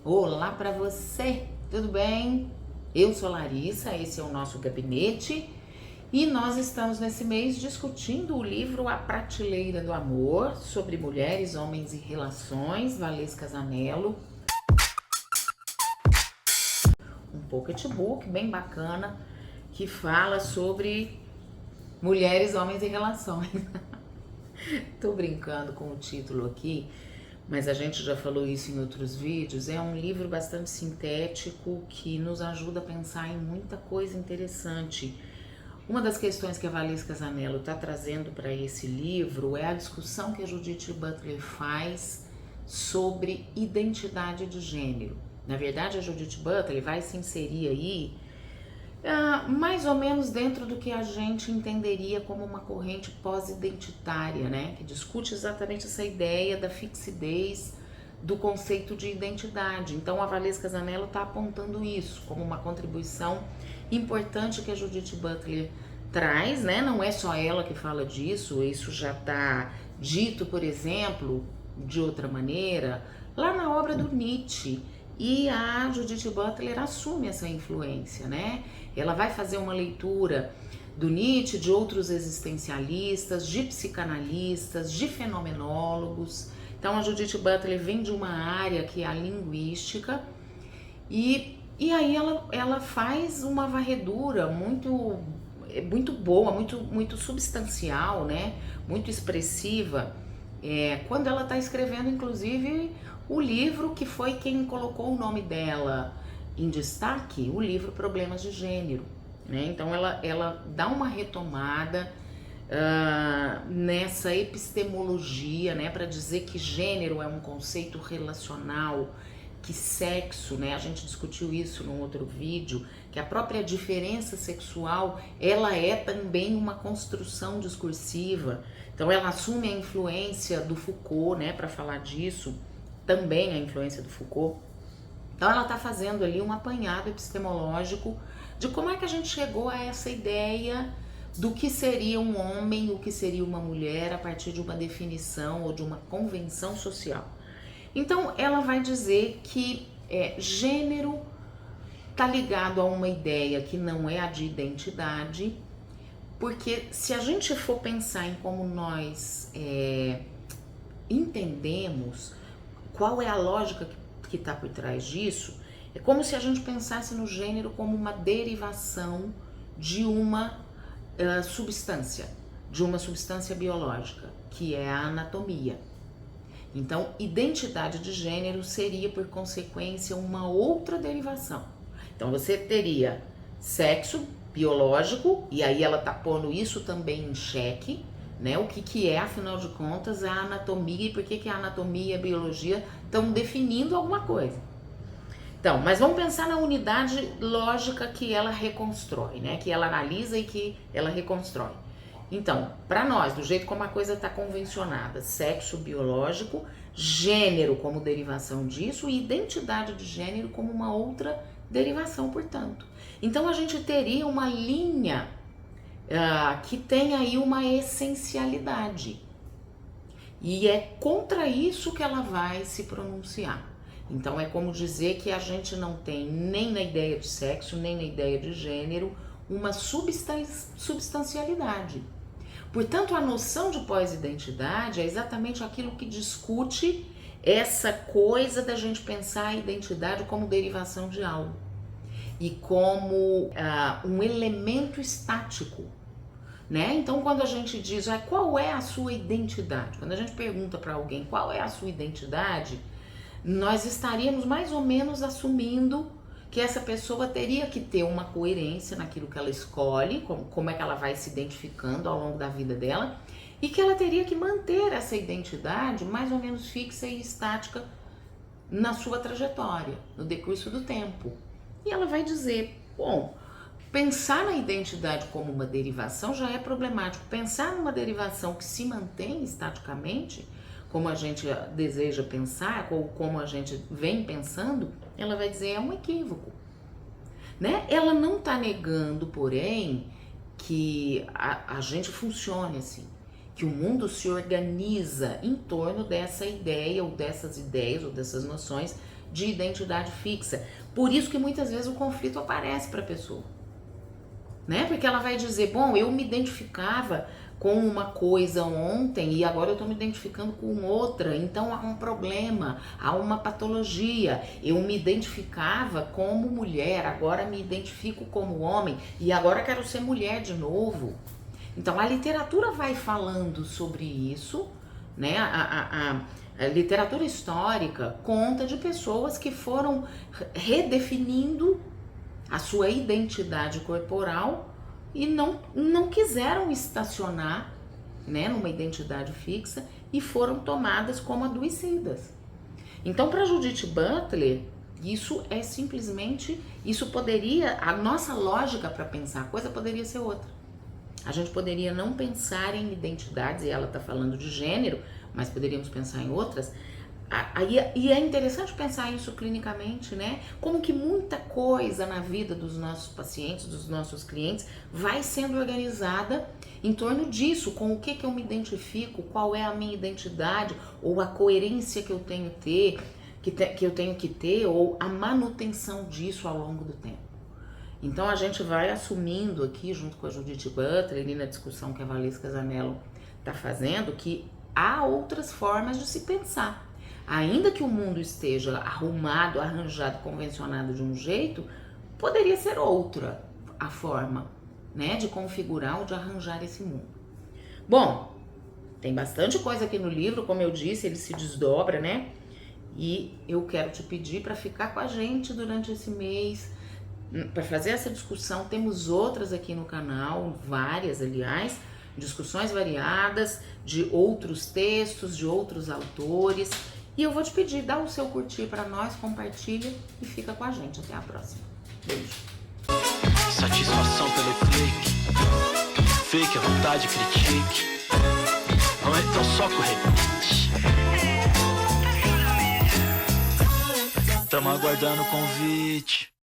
Olá para você, tudo bem? Eu sou Larissa, esse é o nosso gabinete e nós estamos nesse mês discutindo o livro A Prateleira do Amor, sobre mulheres, homens e relações, Valesca Zanello. Um pocketbook bem bacana que fala sobre mulheres, homens e relações. Tô brincando com o título aqui, mas a gente já falou isso em outros vídeos. É um livro bastante sintético que nos ajuda a pensar em muita coisa interessante. Uma das questões que a Valesca Zanello está trazendo para esse livro é a discussão que a Judith Butler faz sobre identidade de gênero. Na verdade, a Judith Butler vai se inserir aí mais ou menos dentro do que a gente entenderia como uma corrente pós-identitária, né? Que discute exatamente essa ideia da fixidez do conceito de identidade. Então a Valesca Zanello está apontando isso como uma contribuição importante que a Judith Butler traz, né? Não é só ela que fala disso, isso já está dito, por exemplo, de outra maneira, lá na obra do Nietzsche. E a Judith Butler assume essa influência, né? Ela vai fazer uma leitura do Nietzsche, de outros existencialistas, de psicanalistas, de fenomenólogos. Então a Judith Butler vem de uma área que é a linguística e aí ela faz uma varredura muito boa, muito substancial, né? Muito expressiva, quando ela está escrevendo, inclusive, o livro que foi quem colocou o nome dela em destaque, o livro Problemas de Gênero, né? Então ela dá uma retomada nessa epistemologia, né, para dizer que gênero é um conceito relacional, que sexo, né, a gente discutiu isso num outro vídeo, que a própria diferença sexual, ela é também uma construção discursiva. Então ela assume a influência do Foucault, né, para falar disso, também a influência do Foucault. Então ela está fazendo ali um apanhado epistemológico de como é que a gente chegou a essa ideia do que seria um homem, o que seria uma mulher a partir de uma definição ou de uma convenção social. Então ela vai dizer que gênero está ligado a uma ideia que não é a de identidade, porque se a gente for pensar em como nós entendemos qual é a lógica que está por trás disso, é como se a gente pensasse no gênero como uma derivação de uma substância biológica, que é a anatomia. Então, identidade de gênero seria, por consequência, uma outra derivação. Então, você teria sexo biológico, e aí ela está pondo isso também em xeque, né? O que é, afinal de contas, a anatomia e por que a anatomia e a biologia estão definindo alguma coisa. Então, mas vamos pensar na unidade lógica que ela reconstrói, né? Que ela analisa e que ela reconstrói. Então, para nós, do jeito como a coisa está convencionada, sexo biológico, gênero como derivação disso e identidade de gênero como uma outra derivação, portanto. Então, a gente teria uma linha que tem aí uma essencialidade. E é contra isso que ela vai se pronunciar. Então é como dizer que a gente não tem nem na ideia de sexo, nem na ideia de gênero, uma substancialidade. Portanto, a noção de pós-identidade é exatamente aquilo que discute essa coisa da gente pensar a identidade como derivação de algo e como um elemento estático, né? Então, quando a gente diz qual é a sua identidade, quando a gente pergunta para alguém qual é a sua identidade, nós estaríamos mais ou menos assumindo que essa pessoa teria que ter uma coerência naquilo que ela escolhe, como é que ela vai se identificando ao longo da vida dela, e que ela teria que manter essa identidade mais ou menos fixa e estática na sua trajetória, no decurso do tempo. E ela vai dizer, bom, pensar na identidade como uma derivação já é problemático. Pensar numa derivação que se mantém estaticamente, como a gente deseja pensar, ou como a gente vem pensando, ela vai dizer é um equívoco, né? Ela não está negando, porém, que a gente funcione assim, que o mundo se organiza em torno dessa ideia, ou dessas ideias, ou dessas noções de identidade fixa. Por isso que muitas vezes o conflito aparece para a pessoa, né? Porque ela vai dizer, bom, eu me identificava com uma coisa ontem e agora eu estou me identificando com outra, então há um problema, há uma patologia. Eu me identificava como mulher, agora me identifico como homem e agora quero ser mulher de novo. Então a literatura vai falando sobre isso, né? A literatura histórica conta de pessoas que foram redefinindo a sua identidade corporal e não quiseram estacionar, né, numa identidade fixa e foram tomadas como adoecidas. Então, para Judith Butler, isso é simplesmente, isso poderia, a nossa lógica para pensar a coisa poderia ser outra. A gente poderia não pensar em identidades, e ela está falando de gênero, mas poderíamos pensar em outras. E é interessante pensar isso clinicamente, né? Como que muita coisa na vida dos nossos pacientes, dos nossos clientes, vai sendo organizada em torno disso, com o que eu me identifico, qual é a minha identidade, ou a coerência que eu tenho que eu tenho que ter, ou a manutenção disso ao longo do tempo. Então a gente vai assumindo aqui, junto com a Judith Butler, e na discussão que a Valesca Zanello está fazendo, que há outras formas de se pensar. Ainda que o mundo esteja arrumado, arranjado, convencionado de um jeito, poderia ser outra a forma, né, de configurar ou de arranjar esse mundo. Bom, tem bastante coisa aqui no livro, como eu disse, ele se desdobra, né? E eu quero te pedir para ficar com a gente durante esse mês, para fazer essa discussão. Temos outras aqui no canal, várias, aliás, discussões variadas de outros textos, de outros autores. E eu vou te pedir, dá o seu curtir para nós, compartilha e fica com a gente. Até a próxima. Beijo. Satisfação pelo clique, fake, a vontade critique. Não é tão só correr. Tamo aguardando o convite.